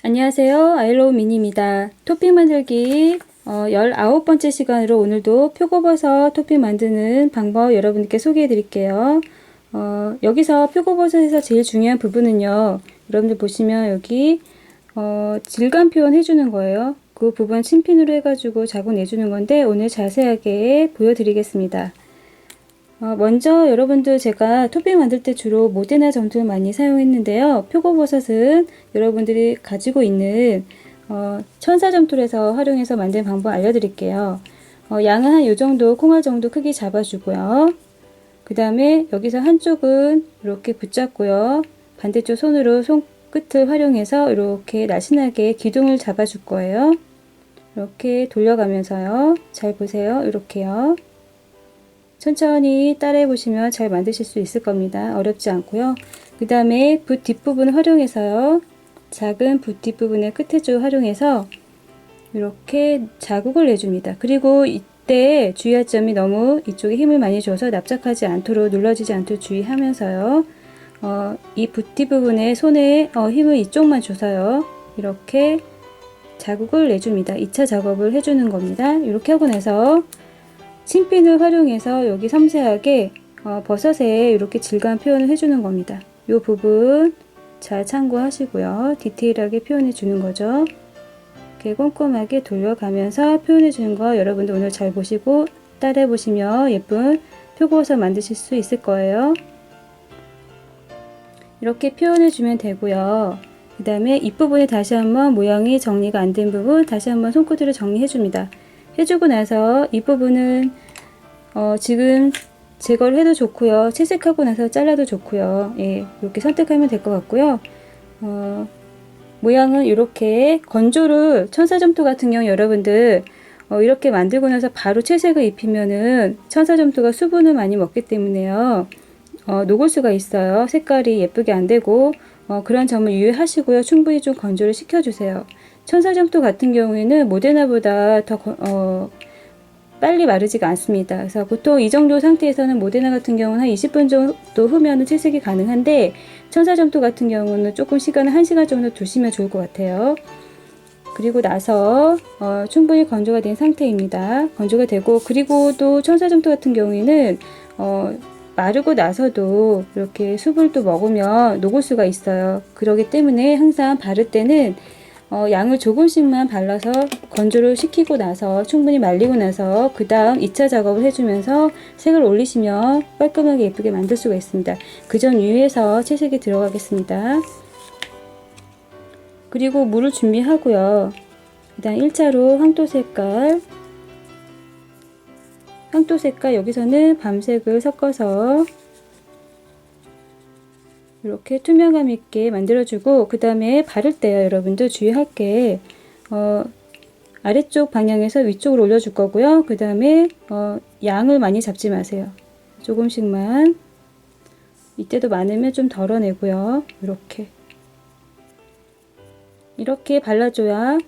안녕하세요. 아이로우 미니입니다. 토핑 만들기 19번째 시간으로 오늘도 표고버섯 토핑 만드는 방법 여러분께 소개해 드릴게요. 여기서 표고버섯에서 제일 중요한 부분은요. 여러분들 보시면 여기 질감 표현 해주는 거예요. 그 부분 친핀으로 해가지고 자국 내주는 건데 오늘 자세하게 보여드리겠습니다. 먼저 여러분들 제가 토핑 만들 때 주로 모데나 점토를 많이 사용했는데요. 표고버섯은 여러분들이 가지고 있는 천사 점토에서 활용해서 만든 방법 알려드릴게요. 양은 한 요정도 콩알 정도 크기 잡아주고요. 그 다음에 여기서 한쪽은 이렇게 붙잡고요. 반대쪽 손으로 손끝을 활용해서 이렇게 날씬하게 기둥을 잡아줄 거예요. 이렇게 돌려가면서요. 잘 보세요. 이렇게요. 천천히 따라해 보시면 잘 만드실 수 있을 겁니다. 어렵지 않고요. 그 다음에 붓 뒷부분을 활용해서요. 작은 붓 뒷부분의 끝에 쪽 활용해서 이렇게 자국을 내줍니다. 그리고 이때 주의할 점이 너무 이쪽에 힘을 많이 줘서 납작하지 않도록 눌러지지 않도록 주의하면서요. 이 붓 뒷부분에 손에 힘을 이쪽만 줘서요. 이렇게 자국을 내줍니다. 2차 작업을 해주는 겁니다. 이렇게 하고 나서 친핀을 활용해서 여기 섬세하게 버섯에 이렇게 질감 표현을 해주는 겁니다. 이 부분 잘 참고하시고요. 디테일하게 표현해 주는 거죠. 이렇게 꼼꼼하게 돌려가면서 표현해 주는 거 여러분들 오늘 잘 보시고 따라해 보시면 예쁜 표고버섯 만드실 수 있을 거예요. 이렇게 표현해 주면 되고요. 그 다음에 윗부분에 다시 한번 모양이 정리가 안 된 부분 다시 한번 손끝으로 정리해 줍니다. 해주고 나서 이 부분은 지금 제거를 해도 좋고요. 채색하고 나서 잘라도 좋고요. 예, 이렇게 선택하면 될 것 같고요. 모양은 이렇게 건조를 천사점토 같은 경우 여러분들 이렇게 만들고 나서 바로 채색을 입히면은 천사점토가 수분을 많이 먹기 때문에요. 녹을 수가 있어요. 색깔이 예쁘게 안 되고 그런 점을 유의하시고요. 충분히 좀 건조를 시켜주세요. 천사점토 같은 경우에는 모데나보다 더 빨리 마르지가 않습니다. 그래서 보통 이 정도 상태에서는 모데나 같은 경우는 한 20분 정도 후면 채색이 가능한데 천사점토 같은 경우는 조금 시간을 1시간 정도 두시면 좋을 것 같아요. 그리고 나서 충분히 건조가 된 상태입니다. 건조가 되고 그리고 또 천사점토 같은 경우에는 마르고 나서도 이렇게 수분을 또 먹으면 녹을 수가 있어요. 그렇기 때문에 항상 바를 때는 양을 조금씩만 발라서 건조를 시키고 나서 충분히 말리고 나서 그 다음 2차 작업을 해주면서 색을 올리시면 깔끔하게 예쁘게 만들 수가 있습니다. 그 점 유의해서 채색이 들어가겠습니다. 그리고 물을 준비하고요. 일단 1차로 황토 색깔 여기서는 밤색을 섞어서 이렇게 투명감 있게 만들어주고 그 다음에 바를 때요 여러분들 주의할 게 아래쪽 방향에서 위쪽으로 올려줄 거고요. 그 다음에 양을 많이 잡지 마세요. 조금씩만 이때도 많으면 좀 덜어내고요. 이렇게 발라줘야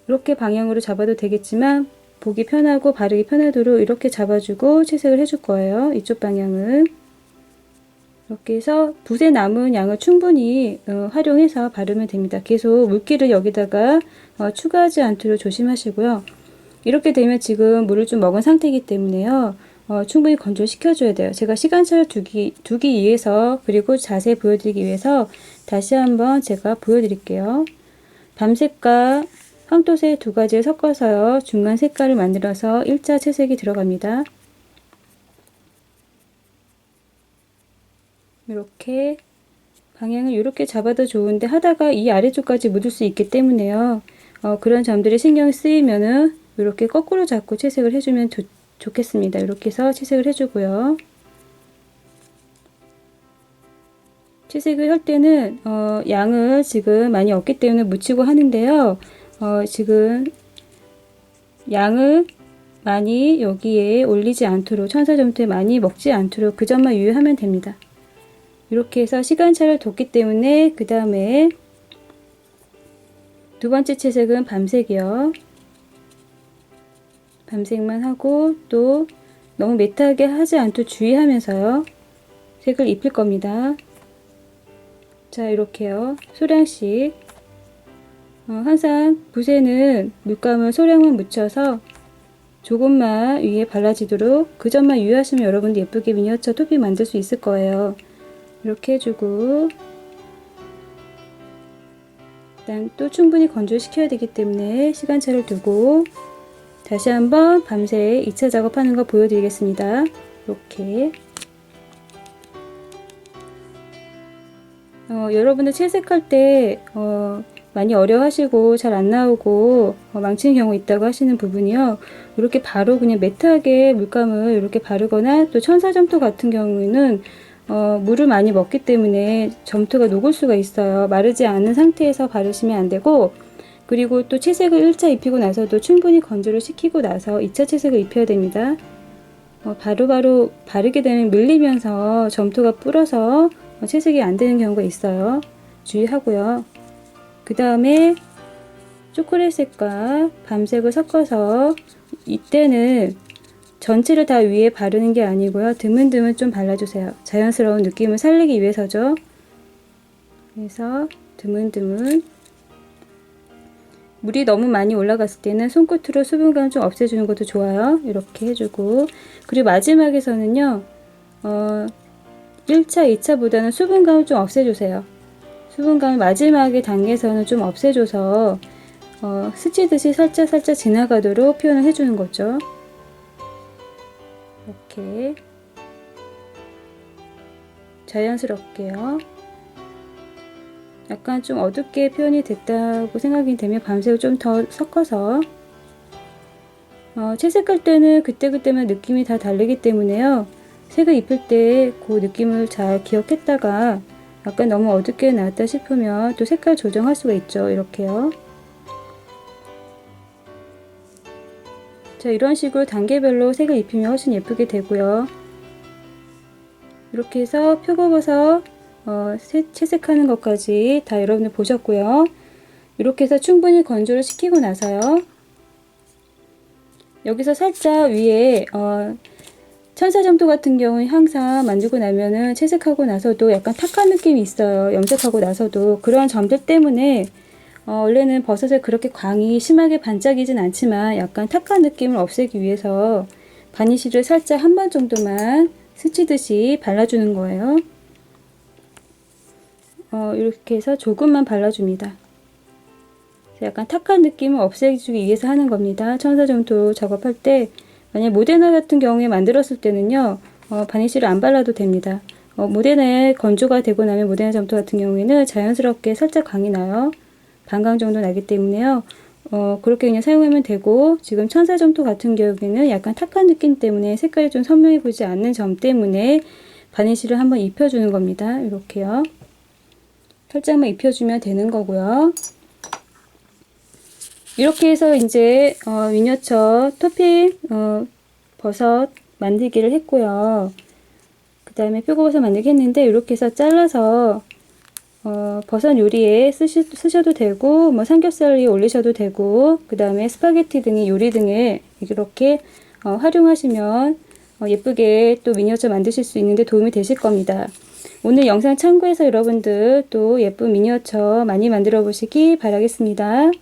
이렇게 방향으로 잡아도 되겠지만 보기 편하고 바르기 편하도록 이렇게 잡아주고 채색을 해줄 거예요. 이쪽 방향은 이렇게 해서 붓에 남은 양을 충분히 활용해서 바르면 됩니다. 계속 물기를 여기다가 추가하지 않도록 조심하시고요. 이렇게 되면 지금 물을 좀 먹은 상태이기 때문에요. 충분히 건조시켜 줘야 돼요. 제가 시간차를 두기 위해서 그리고 자세히 보여드리기 위해서 다시 한번 제가 보여드릴게요. 밤색과 황토색 두 가지를 섞어서요. 중간 색깔을 만들어서 1차 채색이 들어갑니다. 이렇게 방향을 이렇게 잡아도 좋은데 하다가 이 아래쪽까지 묻을 수 있기 때문에요. 그런 점들이 신경 쓰이면은 이렇게 거꾸로 잡고 채색을 해주면 좋겠습니다. 이렇게 해서 채색을 해주고요. 채색을 할 때는 양을 지금 많이 없기 때문에 묻히고 하는데요. 지금 양을 많이 여기에 올리지 않도록 천사점토에 많이 먹지 않도록 그 점만 유의하면 됩니다. 이렇게 해서 시간차를 뒀기 때문에 그 다음에 두 번째 채색은 밤색이요. 밤색만 하고 또 너무 매트하게 하지 않도록 주의하면서요. 색을 입힐 겁니다. 자, 이렇게요. 소량씩 항상 붓에는 물감을 소량만 묻혀서 조금만 위에 발라지도록 그 점만 유의하시면 여러분도 예쁘게 미니어처 토핑 만들 수 있을 거예요. 이렇게 해주고 일단 또 충분히 건조시켜야 되기 때문에 시간차를 두고 다시 한번 밤새 2차 작업하는 거 보여드리겠습니다. 이렇게 여러분들 채색할 때 많이 어려워하시고 잘 안 나오고 망치는 경우 있다고 하시는 부분이요. 이렇게 바로 그냥 매트하게 물감을 이렇게 바르거나 또 천사점토 같은 경우에는 물을 많이 먹기 때문에 점토가 녹을 수가 있어요. 마르지 않은 상태에서 바르시면 안 되고, 그리고 또 채색을 1차 입히고 나서도 충분히 건조를 시키고 나서 2차 채색을 입혀야 됩니다. 바로바로 바르게 되면 밀리면서 점토가 불어서 채색이 안 되는 경우가 있어요. 주의하고요. 그 다음에 초콜릿색과 밤색을 섞어서 이때는 전체를 다 위에 바르는 게 아니고요. 드문드문 좀 발라주세요. 자연스러운 느낌을 살리기 위해서죠. 그래서 드문드문. 물이 너무 많이 올라갔을 때는 손끝으로 수분감 좀 없애주는 것도 좋아요. 이렇게 해주고, 그리고 마지막에서는요 1차, 2차보다는 수분감을 좀 없애주세요. 수분감을 마지막에 단계에서는 좀 없애줘서 스치듯이 살짝 지나가도록 표현을 해주는 거죠. 이렇게 자연스럽게요. 약간 좀 어둡게 표현이 됐다고 생각이 되면 밤색을 좀 더 섞어서 채색할 때는 그때그때만 느낌이 다 다르기 때문에요. 색을 입힐 때 그 느낌을 잘 기억했다가 약간 너무 어둡게 나왔다 싶으면 또 색깔 조정할 수가 있죠. 이렇게요. 자, 이런 식으로 단계별로 색을 입히면 훨씬 예쁘게 되고요. 이렇게 해서 표고버섯 채색하는 것까지 다 여러분들 보셨고요. 이렇게 해서 충분히 건조를 시키고 나서요. 여기서 살짝 위에 천사점토 같은 경우는 항상 만들고 나면은 채색하고 나서도 약간 탁한 느낌이 있어요. 염색하고 나서도. 그런 점들 때문에 원래는 버섯에 그렇게 광이 심하게 반짝이진 않지만 약간 탁한 느낌을 없애기 위해서 바니쉬를 살짝 한 번 정도만 스치듯이 발라주는 거예요. 이렇게 해서 조금만 발라줍니다. 약간 탁한 느낌을 없애주기 위해서 하는 겁니다. 천사점토 작업할 때 만약 모데나 같은 경우에 만들었을 때는요 바니쉬를 안 발라도 됩니다. 모데나에 건조가 되고 나면 모데나 점토 같은 경우에는 자연스럽게 살짝 광이 나요. 반광 정도 나기 때문에요. 그렇게 그냥 사용하면 되고, 지금 천사점토 같은 경우에는 약간 탁한 느낌 때문에 색깔이 좀 선명해 보이지 않는 점 때문에 바니쉬를 한번 입혀주는 겁니다. 이렇게요. 살짝만 입혀주면 되는 거고요. 이렇게 해서 이제 미니어처 토핑 버섯 만들기를 했고요. 그 다음에 표고버섯 만들기 했는데 이렇게 해서 잘라서 버섯 요리에 쓰셔도 되고 뭐 삼겹살 위에 올리셔도 되고 그 다음에 스파게티 등의 요리 등에 이렇게 활용하시면 예쁘게 또 미니어처 만드실 수 있는데 도움이 되실 겁니다. 오늘 영상 참고해서 여러분들 또 예쁜 미니어처 많이 만들어 보시기 바라겠습니다.